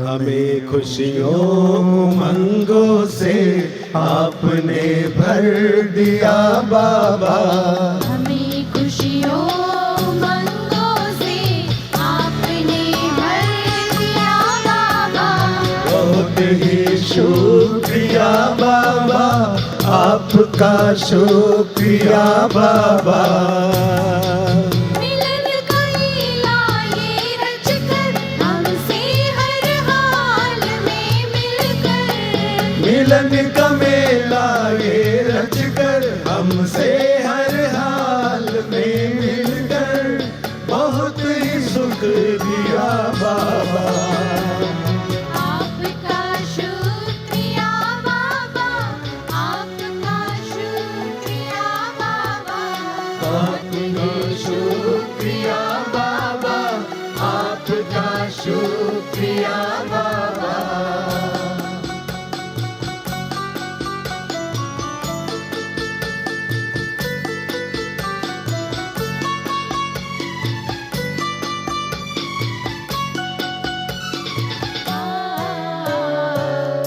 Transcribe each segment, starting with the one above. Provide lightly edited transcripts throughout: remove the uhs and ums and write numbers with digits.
हमें खुशियों उमंगों से आपने भर दिया बाबा। हमें खुशियों उमंगों से आपने भर दिया बाबा। बहुत ही शुक्रिया बाबा, आपका शुक्रिया बाबा। मिलन का लीला ये रचकर हमसे हर हाल में मिलकर। मिलन का मेला ये रचकर हमसे हर हाल में मिलकर, बहुत ही सुख दिया बाबा। आपका शुक्रिया बाबा, आपका शुक्रिया बाबा। आपका शुक्रिया बाबा, आपका शुक्रिया बाबा।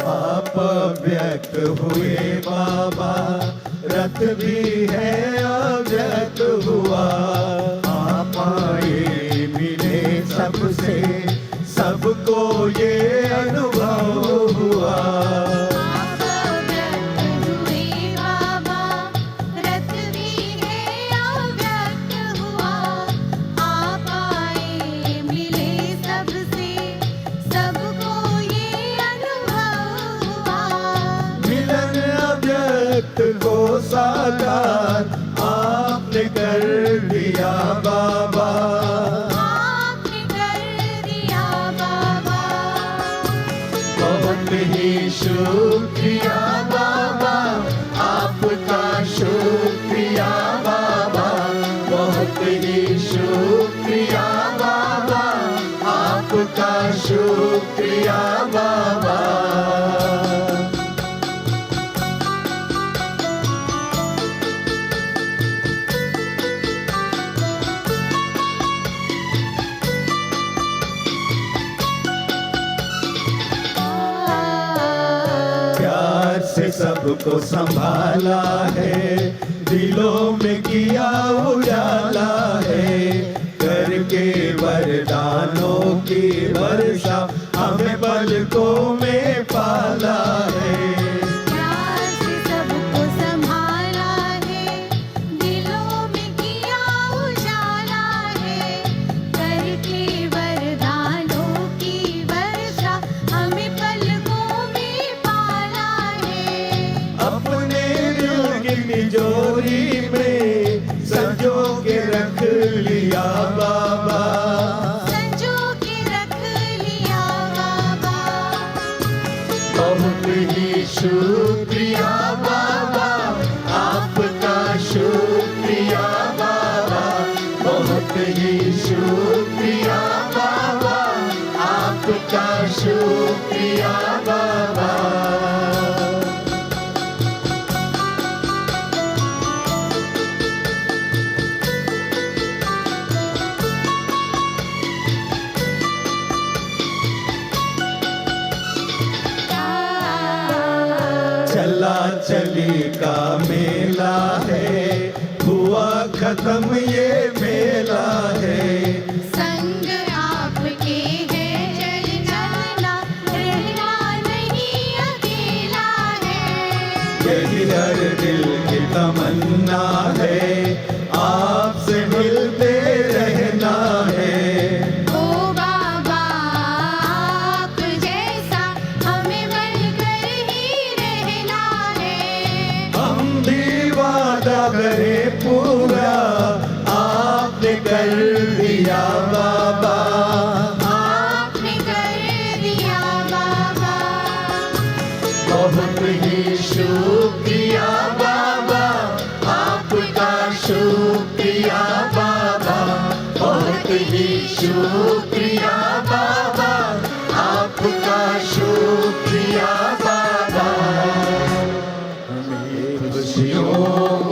आप व्यक्त हुए बाबा, रथ भी है अव्यक्त हुआ। आप आए मिले सबसे, सबको ये अनुभव हुआ। आप व्यक्त हुए बाबा, रथ भी है अव्यक्त हुआ। आप आए मिले सबसे, सबको ये अनुभव हुआ। मिलन अव्यक्त को साकार आपने कर दिया बाबा। आपने कर दिया बाबा। बहुत ही शुक्रिया बाबा, आपका शुक्रिया बाबा। बहुत ही शुक्रिया बाबा, आपका शुक्रिया बाबा। प्यार से सबको संभाला है, दिलों में किया उजाला है। करके वरदानों की वर्षा हमें पलकों में पाला है। प्यार से सबको संभाला है, दिलों में किया उजाला है। करके वरदानों की वर्षा हमें पलकों में पाला है। अपने दिल की तिजोरी में संजो के रख लिया बाबा। संजो के रख लिया बाबा। बहुत ही शुक्रिया बाबा, आपका शुक्रिया बाबा। बहुत ही शुक्रिया बाबा, आपका शुक्रिया बाबा। चला चली का मेला है, हुआ खत्म ये मेला है। संग आपके है चल जाना, रहना नहीं अकेला है। यही हर दिल की तमन्ना है, आपसे मिलते रहना है। ओ बाबा आप जैसा हमें मिलकर ही रहना है। हम भी वादा करें पूरा, आपने कर दिया बाबा। आपने कर दिया बाबा। बहुत ही शुक्रिया बाबा, आपका शुक्रिया बाबा। बहुत ही शुक्रिया बाबा, आपका शुक्रिया बाबा। हमें खुशियों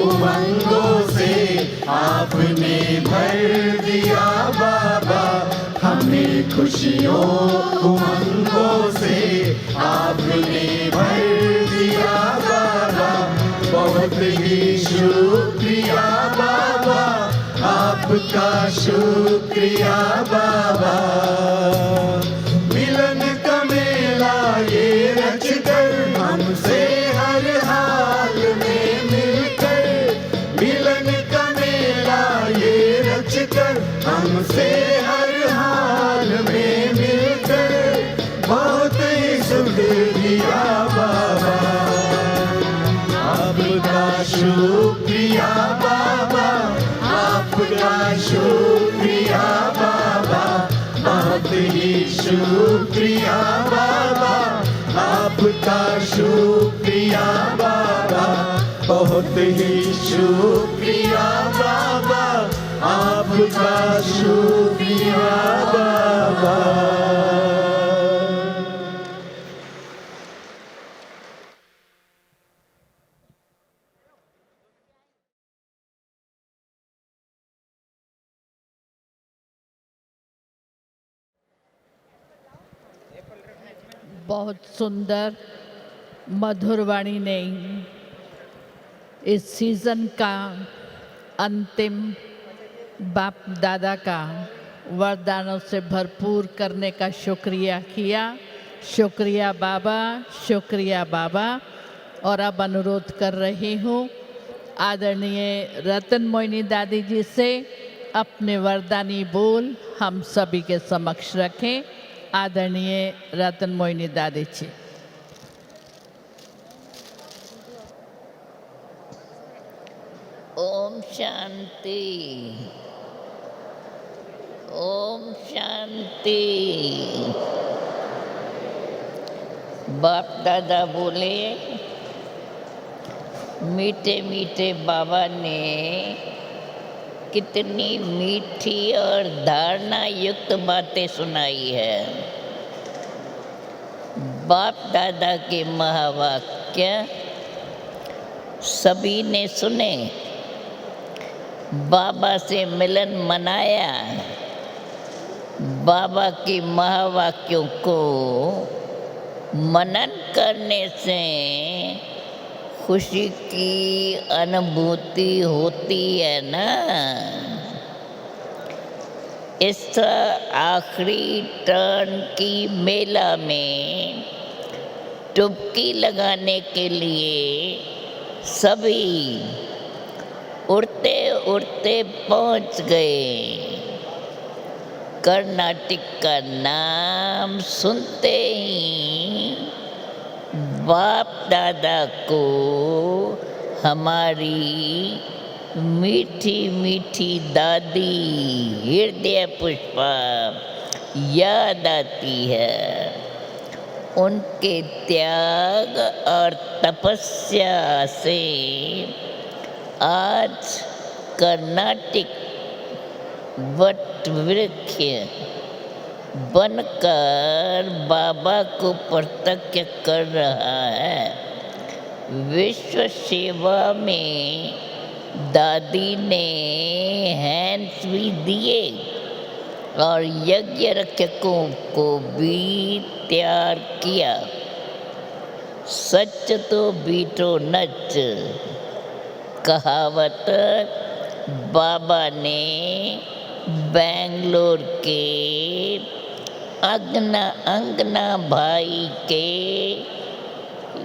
उमंगों से आपने भर दिया बाबा। हमें खुशियों उमंगों ही शुक्रिया बाबा, आपका शुक्रिया बाबा। मिलन का मेला ये रच कर हमसे हर हाल में मिलकर, मिलन का मेला ये रच कर हमसे हर हाल में मिलकर, बहुत ही सुख दिया बाबा, आपका शुक्रिया बाबा, आपका शुक्रिया बाबा, बहुत ही शुक्रिया बाबा, आपका शुक्रिया बाबा, बहुत ही शुक्रिया बाबा, आपका शुक्रिया बाबा। बहुत सुंदर मधुर वाणी ने इस सीज़न का अंतिम बाप दादा का वरदानों से भरपूर करने का शुक्रिया किया। शुक्रिया बाबा, शुक्रिया बाबा। और अब अनुरोध कर रही हूँ आदरणीय रतन मोहिनी दादी जी से अपने वरदानी बोल हम सभी के समक्ष रखें। आदरणीय रतन मोहिनी दादी जी। ओम शांति, ओम शांति। बाप दादा बोले, मीठे मीठे बाबा ने कितनी मीठी और धारणा युक्त बातें सुनाई है। बाप दादा के महावाक्य सभी ने सुने, बाबा से मिलन मनाया। बाबा के महावाक्यों को मनन करने से खुशी की अनुभूति होती है ना। इस आखिरी टर्न की मेला में डुबकी लगाने के लिए सभी उड़ते उड़ते पहुंच गए। कर्नाटक का नाम सुनते ही बाप दादा को हमारी मीठी मीठी दादी हृदय पुष्पा याद आती है। उनके त्याग और तपस्या से आज कर्नाटक वट वृक्ष बनकर बाबा को प्रत्यक्ष कर रहा है। विश्व सेवा में दादी ने हैंड्स भी दिए और यज्ञ रक्षकों को भी तैयार किया। सच तो बीटो नच कहावत बाबा ने बेंगलोर के अंगना भाई के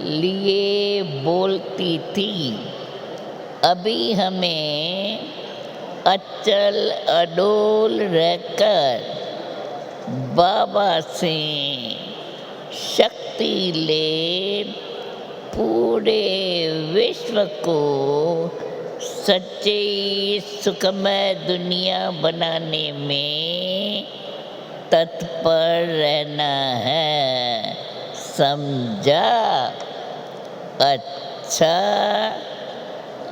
लिए बोलती थी। अभी हमें अचल अडोल रहकर बाबा से शक्ति ले पूरे विश्व को सच्चे सुखमय दुनिया बनाने में तत्पर रहना है। समझा? अच्छा,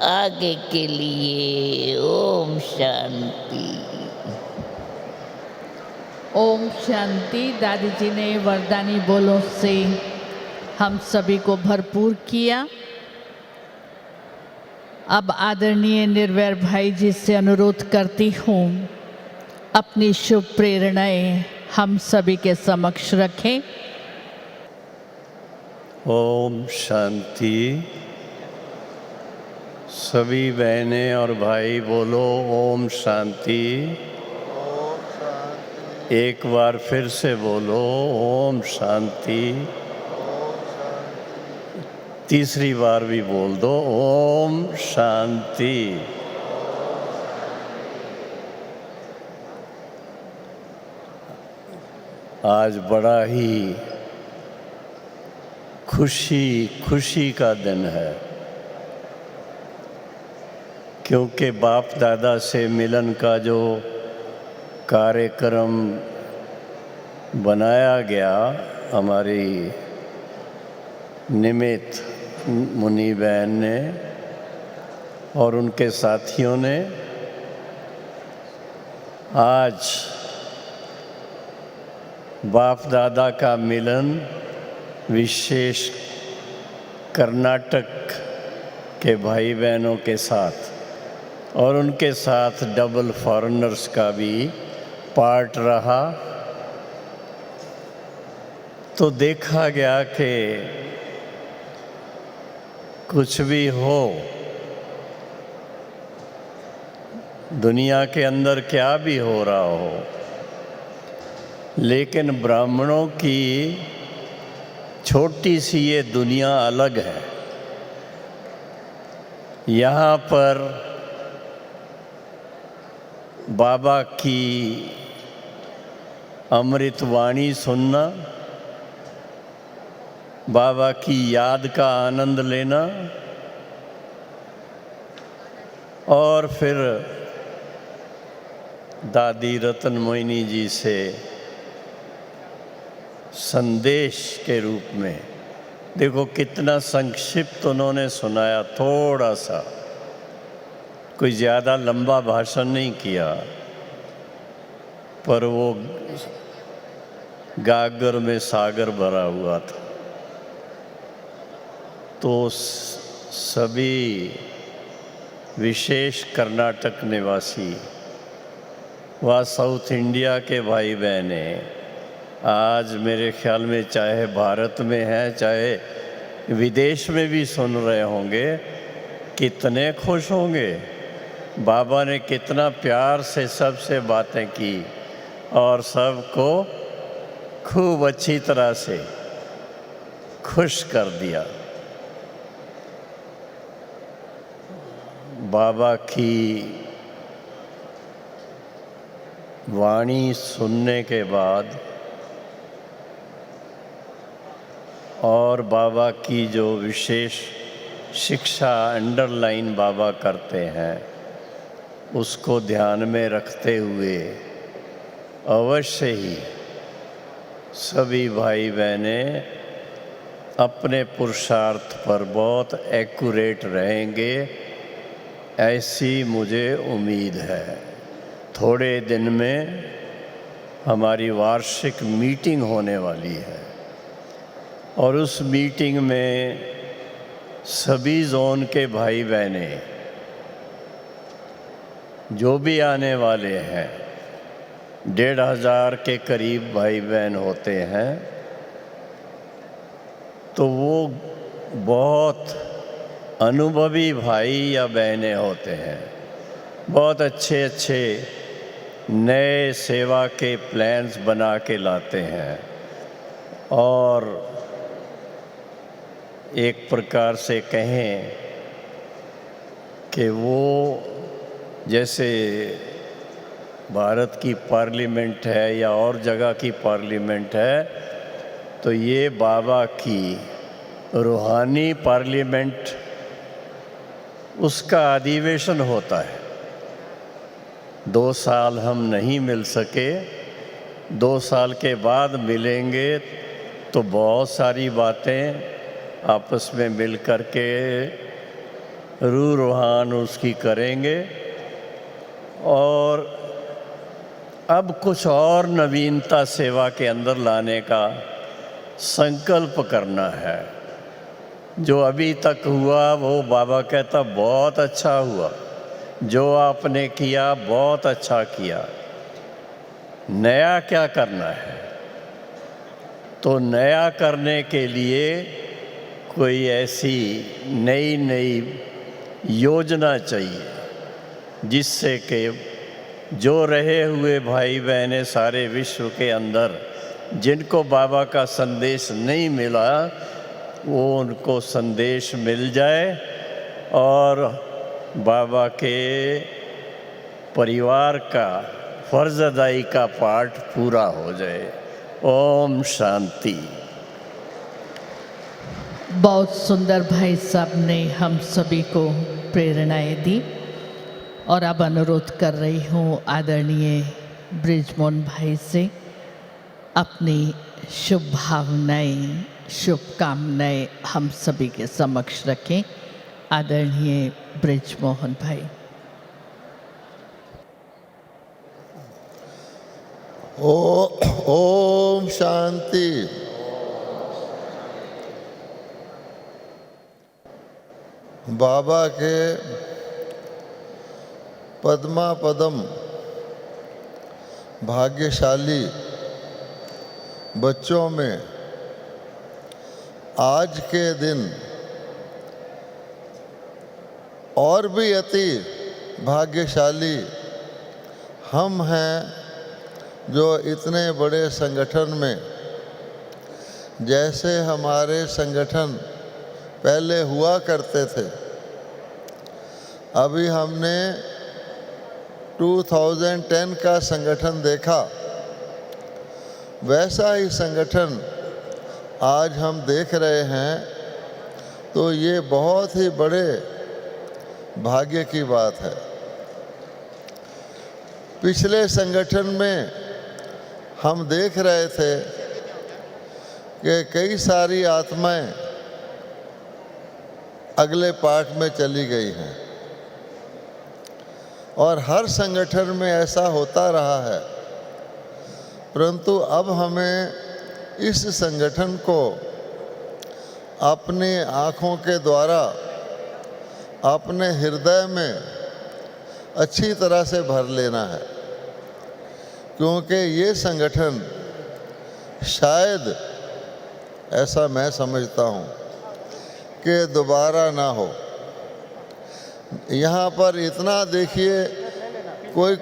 आगे के लिए ओम शांति। ओम शांति। दादी जी ने वरदानी बोलों से हम सभी को भरपूर किया। अब आदरणीय निर्वैर भाई जी से अनुरोध करती हूँ अपनी शुभ प्रेरणाएं हम सभी के समक्ष रखें। ओम शांति। सभी बहनें और भाई बोलो ओम शांति। एक बार फिर से बोलो ओम शांति। तीसरी बार भी बोल दो ओम शांति। आज बड़ा ही खुशी का दिन है, क्योंकि बाप दादा से मिलन का जो कार्यक्रम बनाया गया हमारी निमित मुनि बहन ने और उनके साथियों ने, आज बाप दादा का मिलन विशेष कर्नाटक के भाई बहनों के साथ और उनके साथ डबल फॉरेनर्स का भी पार्ट रहा। तो देखा गया कि कुछ भी हो, दुनिया के अंदर क्या भी हो रहा हो, लेकिन ब्राह्मणों की छोटी सी ये दुनिया अलग है। यहाँ पर बाबा की अमृत वाणी सुनना, बाबा की याद का आनंद लेना और फिर दादी रतन मोहिनी जी से संदेश के रूप में, देखो कितना संक्षिप्त उन्होंने सुनाया, थोड़ा सा, कोई ज़्यादा लंबा भाषण नहीं किया, पर वो गागर में सागर भरा हुआ था। तो सभी विशेष कर्नाटक निवासी व साउथ इंडिया के भाई बहने आज मेरे ख्याल में चाहे भारत में हैं चाहे विदेश में भी सुन रहे होंगे, कितने खुश होंगे। बाबा ने कितना प्यार से सबसे बातें की और सबको खूब अच्छी तरह से खुश कर दिया। बाबा की वाणी सुनने के बाद और बाबा की जो विशेष शिक्षा अंडरलाइन बाबा करते हैं, उसको ध्यान में रखते हुए अवश्य ही सभी भाई बहनें अपने पुरुषार्थ पर बहुत एक्यूरेट रहेंगे, ऐसी मुझे उम्मीद है। थोड़े दिन में हमारी वार्षिक मीटिंग होने वाली है और उस मीटिंग में सभी जोन के भाई बहने जो भी आने वाले हैं, 1500 के करीब भाई बहन होते हैं, तो वो बहुत अनुभवी भाई या बहनें होते हैं, बहुत अच्छे अच्छे नए सेवा के प्लान्स बना के लाते हैं और एक प्रकार से कहें कि वो जैसे भारत की पार्लियामेंट है या और जगह की पार्लियामेंट है, तो ये बाबा की रूहानी पार्लियामेंट, उसका अधिवेशन होता है। 2 साल हम नहीं मिल सके, 2 साल के बाद मिलेंगे तो बहुत सारी बातें आपस में मिल कर के रूह रूहान उसकी करेंगे और अब कुछ और नवीनता सेवा के अंदर लाने का संकल्प करना है। जो अभी तक हुआ वो बाबा कहता बहुत अच्छा हुआ, जो आपने किया बहुत अच्छा किया, नया क्या करना है। तो नया करने के लिए कोई ऐसी नई योजना चाहिए, जिससे कि जो रहे हुए भाई बहनें सारे विश्व के अंदर जिनको बाबा का संदेश नहीं मिला, वो उनको संदेश मिल जाए और बाबा के परिवार का फर्ज अदाई का पाठ पूरा हो जाए। ओम शांति। बहुत सुंदर भाई साहब ने हम सभी को प्रेरणाएं दी और अब अनुरोध कर रही हूँ आदरणीय ब्रिजमोहन भाई से अपनी शुभ भावनाएं, शुभकामनाएं हम सभी के समक्ष रखें। आदरणीय ब्रिजमोहन भाई। ओम शांति। बाबा के पद्मा पदम भाग्यशाली बच्चों में आज के दिन और भी अति भाग्यशाली हम हैं, जो इतने बड़े संगठन में, जैसे हमारे संगठन पहले हुआ करते थे, अभी हमने 2010 का संगठन देखा, वैसा ही संगठन आज हम देख रहे हैं, तो ये बहुत ही बड़े भाग्य की बात है। पिछले संगठन में हम देख रहे थे कि कई सारी आत्माएं अगले पाठ में चली गई हैं और हर संगठन में ऐसा होता रहा है, परंतु अब हमें इस संगठन को अपनी आँखों के द्वारा अपने हृदय में अच्छी तरह से भर लेना है, क्योंकि ये संगठन शायद, ऐसा मैं समझता हूँ, कि दोबारा ना हो। यहाँ पर इतना देखिए कोई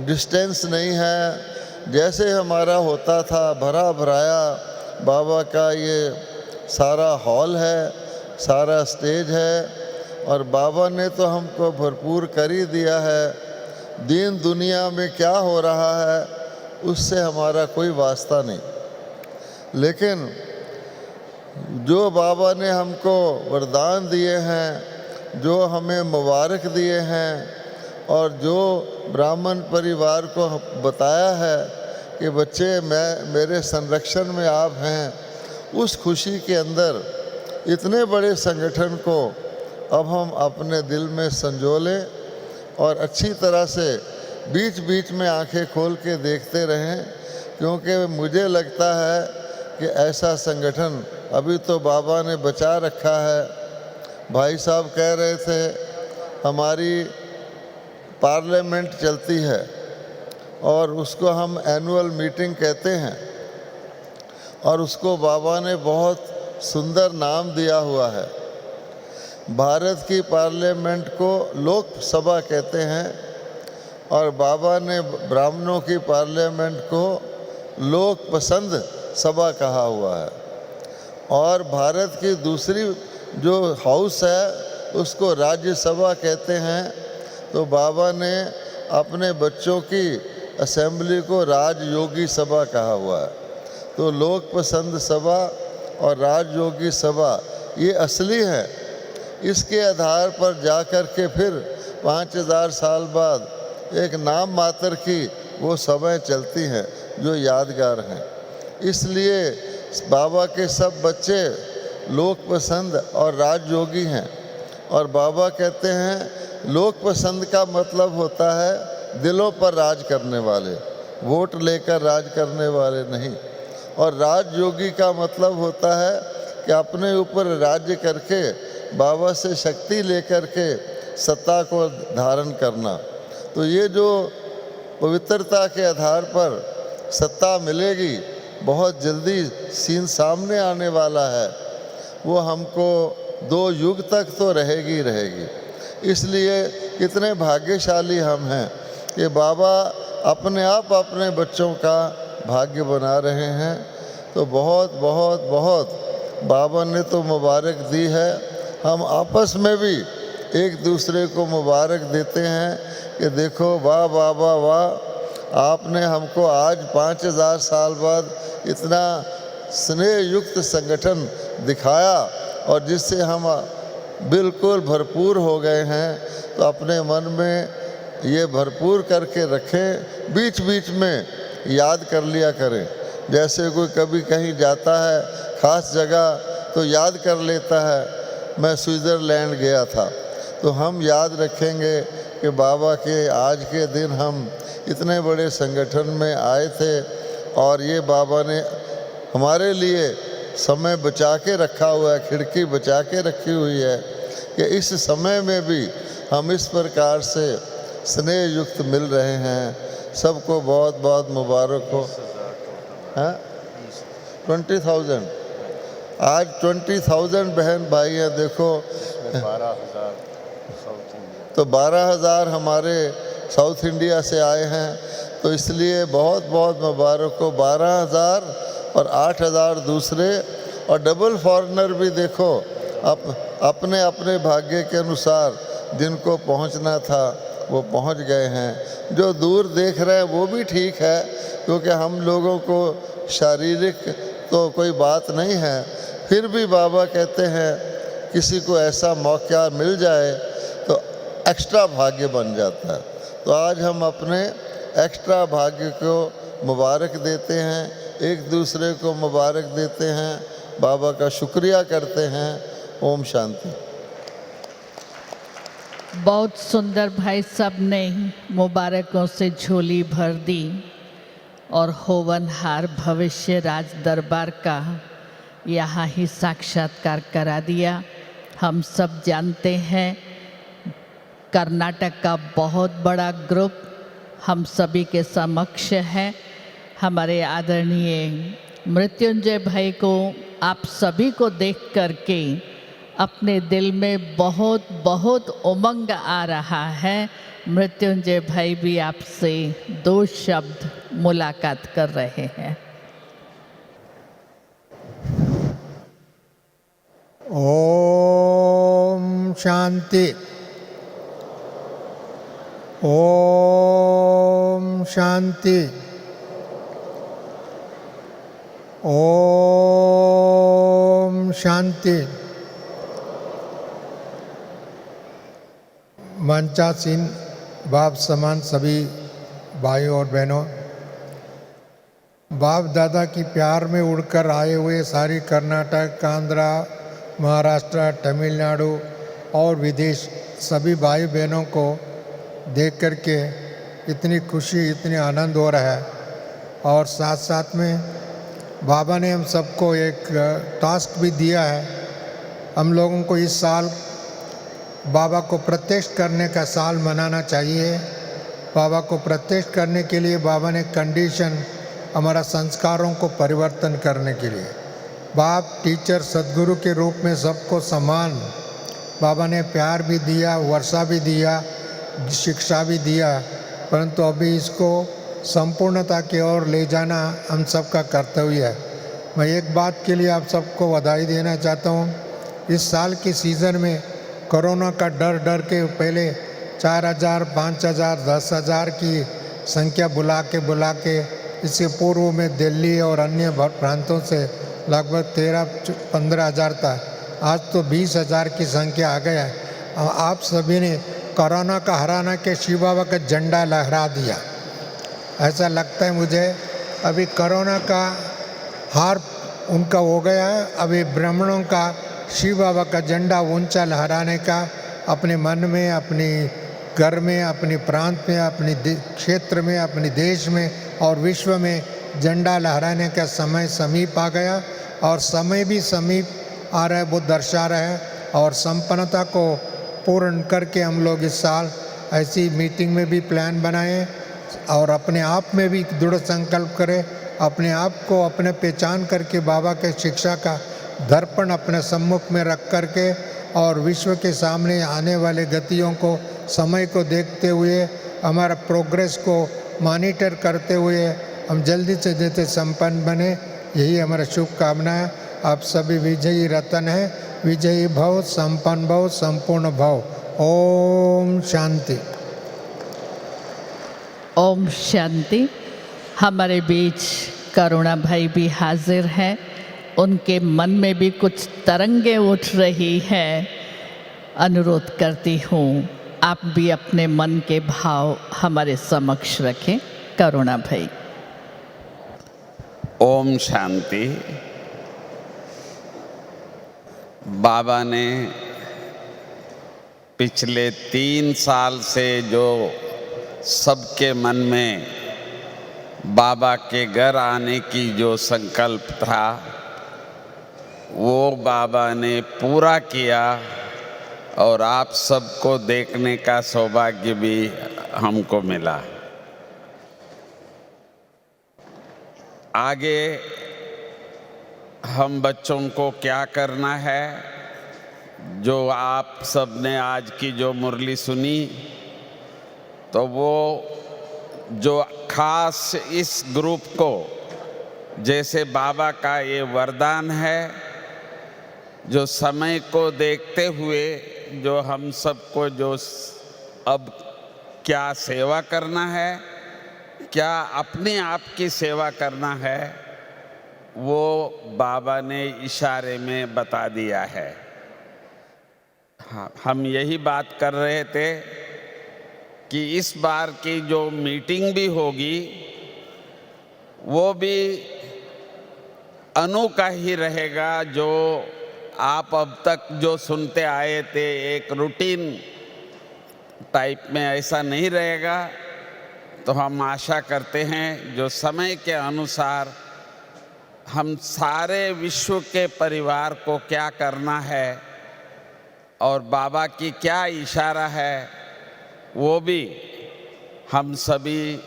डिस्टेंस नहीं है, जैसे हमारा होता था भरा भराया बाबा का ये सारा हॉल है, सारा स्टेज है, और बाबा ने तो हमको भरपूर कर ही दिया है। दीन दुनिया में क्या हो रहा है उससे हमारा कोई वास्ता नहीं, लेकिन जो बाबा ने हमको वरदान दिए हैं, जो हमें मुबारक दिए हैं और जो ब्राह्मण परिवार को बताया है कि बच्चे मेरे संरक्षण में आप हैं, उस खुशी के अंदर इतने बड़े संगठन को अब हम अपने दिल में संजो लें और अच्छी तरह से बीच बीच में आंखें खोल के देखते रहें, क्योंकि मुझे लगता है कि ऐसा संगठन अभी तो बाबा ने बचा रखा है। भाई साहब कह रहे थे हमारी पार्लियामेंट चलती है और उसको हम एनुअल मीटिंग कहते हैं, और उसको बाबा ने बहुत सुंदर नाम दिया हुआ है। भारत की पार्लियामेंट को लोकसभा कहते हैं और बाबा ने ब्राह्मणों की पार्लियामेंट को लोक पसंद सभा कहा हुआ है, और भारत की दूसरी जो हाउस है उसको राज्यसभा कहते हैं। तो बाबा ने अपने बच्चों की असेंबली को राजयोगी सभा कहा हुआ है। तो लोक पसंद सभा और राजयोगी सभा ये असली है। इसके आधार पर जा कर के फिर 5000 साल बाद एक नाम मात्र की वो सभाएं चलती हैं जो यादगार हैं। इसलिए बाबा के सब बच्चे लोक पसंद और राजयोगी हैं, और बाबा कहते हैं लोक पसंद का मतलब होता है दिलों पर राज करने वाले, वोट लेकर राज करने वाले नहीं, और राजयोगी का मतलब होता है कि अपने ऊपर राज्य करके बाबा से शक्ति लेकर के सत्ता को धारण करना। तो ये जो पवित्रता के आधार पर सत्ता मिलेगी, बहुत जल्दी सीन सामने आने वाला है, वो हमको 2 युग तक तो रहेगी। इसलिए कितने भाग्यशाली हम हैं कि बाबा अपने आप अपने बच्चों का भाग्य बना रहे हैं। तो बहुत बहुत बहुत बाबा ने तो मुबारक दी है। हम आपस में भी एक दूसरे को मुबारक देते हैं कि देखो वाह बाबा वाह, आपने हमको आज 5000 साल बाद इतना स्नेह युक्त संगठन दिखाया और जिससे हम बिल्कुल भरपूर हो गए हैं। तो अपने मन में ये भरपूर करके रखें, बीच बीच में याद कर लिया करें। जैसे कोई कभी कहीं जाता है ख़ास जगह तो याद कर लेता है, मैं स्विट्ज़रलैंड गया था, तो हम याद रखेंगे कि बाबा के आज के दिन हम इतने बड़े संगठन में आए थे और ये बाबा ने हमारे लिए समय बचा के रखा हुआ है, खिड़की बचा के रखी हुई है कि इस समय में भी हम इस प्रकार से स्नेह युक्त मिल रहे हैं। सबको बहुत बहुत मुबारक हो। हाँ 20,000 आज 20,000 बहन भाई हैं। देखो 12,000 साउथ इंडिया, तो 12,000 हमारे साउथ इंडिया से आए हैं, तो इसलिए बहुत बहुत मुबारक हो। 12,000 और 8,000 दूसरे और डबल फॉरेनर भी देखो अपने अपने भाग्य के अनुसार जिनको पहुंचना था वो पहुंच गए हैं। जो दूर देख रहे हैं वो भी ठीक है, क्योंकि हम लोगों को शारीरिक तो कोई बात नहीं है, फिर भी बाबा कहते हैं किसी को ऐसा मौका मिल जाए तो एक्स्ट्रा भाग्य बन जाता है। तो आज हम अपने एक्स्ट्रा भाग्य को मुबारक देते हैं, एक दूसरे को मुबारक देते हैं, बाबा का शुक्रिया करते हैं। ओम शांति। बहुत सुंदर भाई सब ने मुबारकों से झोली भर दी और होवनहार भविष्य राज दरबार का यहाँ ही साक्षात्कार करा दिया। हम सब जानते हैं कर्नाटक का बहुत बड़ा ग्रुप हम सभी के समक्ष है। हमारे आदरणीय मृत्युंजय भाई को आप सभी को देख करके अपने दिल में बहुत बहुत उमंग आ रहा है। मृत्युंजय भाई भी आपसे 2 शब्द मुलाकात कर रहे हैं। ओम शांति। ओम शांति। ओम शांति। मंचासीन बाप समान सभी भाइयों और बहनों, बाप दादा की प्यार में उड़कर आए हुए सारी कर्नाटक, आंध्रा, महाराष्ट्र, तमिलनाडु और विदेश सभी भाई बहनों को देख कर के इतनी खुशी, इतनी आनंद हो रहा है। और साथ साथ में बाबा ने हम सबको एक टास्क भी दिया है। हम लोगों को इस साल बाबा को प्रत्यक्ष करने का साल मनाना चाहिए। बाबा को प्रत्यक्ष करने के लिए बाबा ने कंडीशन हमारा संस्कारों को परिवर्तन करने के लिए, बाप टीचर सदगुरु के रूप में सबको समान बाबा ने प्यार भी दिया, वर्षा भी दिया, शिक्षा भी दिया, परंतु अभी इसको संपूर्णता की ओर ले जाना हम सबका कर्तव्य है। मैं एक बात के लिए आप सबको बधाई देना चाहता हूँ। इस साल के सीज़न में कोरोना का डर के पहले 4,000, 5,000, 10,000 की संख्या बुला के इससे पूर्व में दिल्ली और अन्य प्रांतों से लगभग 13-15 हज़ार था। आज तो 20,000 की संख्या आ गया है। आप सभी ने कोरोना का हराना के शिव बाबा का झंडा लहरा दिया। ऐसा लगता है मुझे अभी कोरोना का हार उनका हो गया है। अभी ब्राह्मणों का शिव बाबा का झंडा ऊंचा लहराने का अपने मन में, अपनी घर में, अपने प्रांत में, अपने क्षेत्र में, अपने देश में और विश्व में झंडा लहराने का समय समीप आ गया और समय भी समीप आ रहा है, वो दर्शा रहा है। और संपन्नता को पूर्ण करके हम लोग इस साल ऐसी मीटिंग में भी प्लान बनाएं और अपने आप में भी दृढ़ संकल्प करें, अपने आप को अपने पहचान करके बाबा के शिक्षा का दर्पण अपने सम्मुख में रख करके और विश्व के सामने आने वाले गतियों को, समय को देखते हुए, हमारा प्रोग्रेस को मॉनिटर करते हुए हम जल्दी से जल्दी संपन्न बने, यही हमारा शुभकामना है। आप सभी विजयी रतन हैं। विजयी भव, संपन्न भव, संपूर्ण भव। ओम शांति। ओम शांति। हमारे बीच करुणा भाई भी हाजिर हैं। उनके मन में भी कुछ तरंगे उठ रही हैं। अनुरोध करती हूँ आप भी अपने मन के भाव हमारे समक्ष रखें। करुणा भाई। ओम शांति। बाबा ने पिछले 3 साल से जो सबके मन में बाबा के घर आने की जो संकल्प था, वो बाबा ने पूरा किया और आप सबको देखने का सौभाग्य भी हमको मिला। आगे हम बच्चों को क्या करना है, जो आप सब ने आज की जो मुरली सुनी, तो वो जो खास इस ग्रुप को, जैसे बाबा का ये वरदान है, जो समय को देखते हुए जो हम सबको जो अब क्या सेवा करना है, क्या अपने आप की सेवा करना है, वो बाबा ने इशारे में बता दिया है। हम यही बात कर रहे थे कि इस बार की जो मीटिंग भी होगी वो भी अनोखा ही रहेगा। जो आप अब तक जो सुनते आए थे एक रूटीन टाइप में, ऐसा नहीं रहेगा। तो हम आशा करते हैं जो समय के अनुसार हम सारे विश्व के परिवार को क्या करना है और बाबा की क्या इशारा है, वो भी हम सभी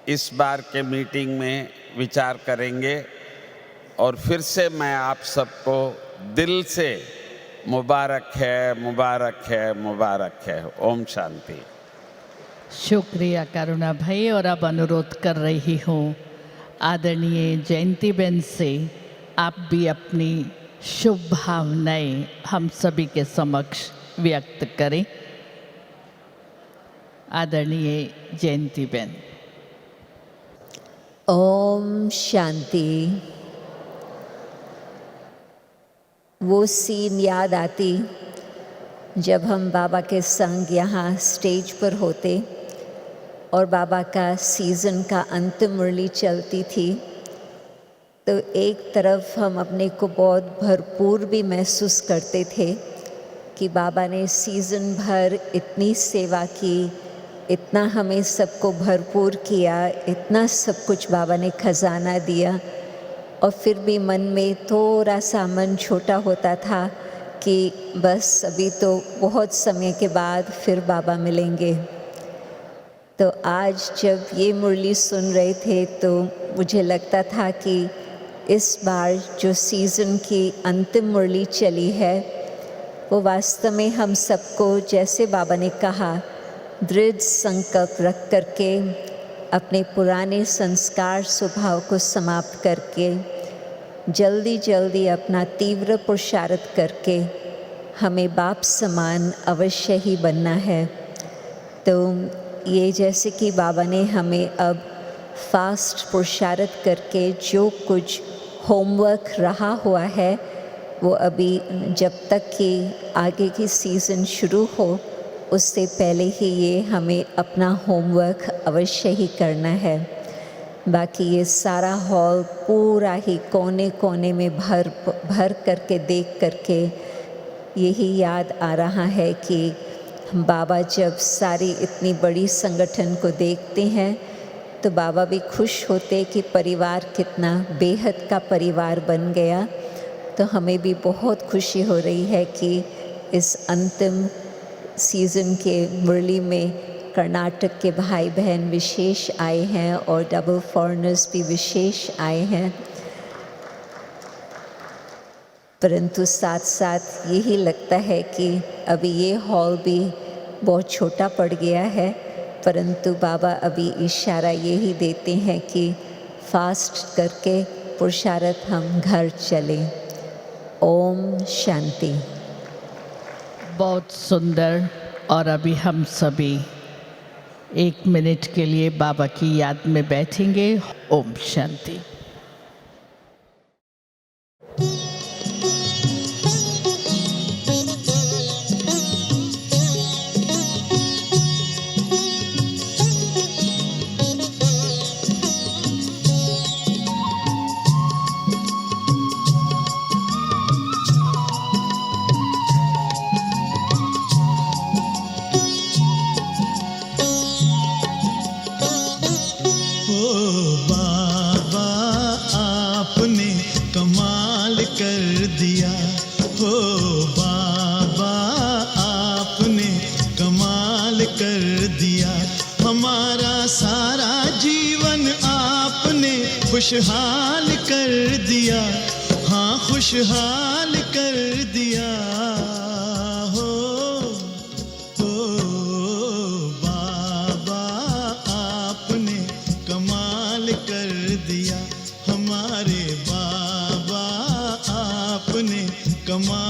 इस बार के मीटिंग में विचार करेंगे। और फिर से मैं आप सबको दिल से मुबारक है, मुबारक है, मुबारक है। ओम शांति। शुक्रिया करुणा भाई। और अब अनुरोध कर रही हूँ आदरणीय जयंती बहन से, आप भी अपनी शुभ भावनाएं हम सभी के समक्ष व्यक्त करें। आदरणीय जयंती बहन। ओम शांति। वो सीन याद आती जब हम बाबा के संग यहाँ स्टेज पर होते और बाबा का सीज़न का अंतिम मुरली चलती थी, तो एक तरफ हम अपने को बहुत भरपूर भी महसूस करते थे कि बाबा ने सीज़न भर इतनी सेवा की, इतना हमें सबको भरपूर किया, इतना सब कुछ बाबा ने खजाना दिया। और फिर भी मन में थोड़ा सा मन छोटा होता था कि बस अभी तो बहुत समय के बाद फिर बाबा मिलेंगे। तो आज जब ये मुरली सुन रहे थे तो मुझे लगता था कि इस बार जो सीज़न की अंतिम मुरली चली है, वो वास्तव में हम सबको, जैसे बाबा ने कहा, दृढ़ संकल्प रख करके अपने पुराने संस्कार स्वभाव को समाप्त करके जल्दी जल्दी अपना तीव्र पुरुषार्थ करके हमें बाप समान अवश्य ही बनना है। तो ये जैसे कि बाबा ने हमें अब फास्ट पुरुषार्थ करके जो कुछ होमवर्क रहा हुआ है, वो अभी जब तक कि आगे की सीज़न शुरू हो उससे पहले ही ये हमें अपना होमवर्क अवश्य ही करना है। बाकी ये सारा हॉल पूरा ही कोने कोने में भर करके देख करके यही याद आ रहा है कि बाबा जब सारी इतनी बड़ी संगठन को देखते हैं तो बाबा भी खुश होते कि परिवार कितना बेहद का परिवार बन गया। तो हमें भी बहुत खुशी हो रही है कि इस अंतिम सीज़न के मुरली में कर्नाटक के भाई बहन विशेष आए हैं और डबल फॉरेनर्स भी विशेष आए हैं। परंतु साथ साथ यही लगता है कि अभी ये हॉल भी बहुत छोटा पड़ गया है, परंतु बाबा अभी इशारा यही देते हैं कि फास्ट करके पुरुषार्थ हम घर चलें। ओम शांति। बहुत सुंदर। और अभी हम सभी 1 मिनट के लिए बाबा की याद में बैठेंगे। ओम शांति। खुशहाल कर दिया, हाँ खुशहाल कर दिया हो बाबा आपने कमाल कर दिया, हमारे बाबा आपने कमाल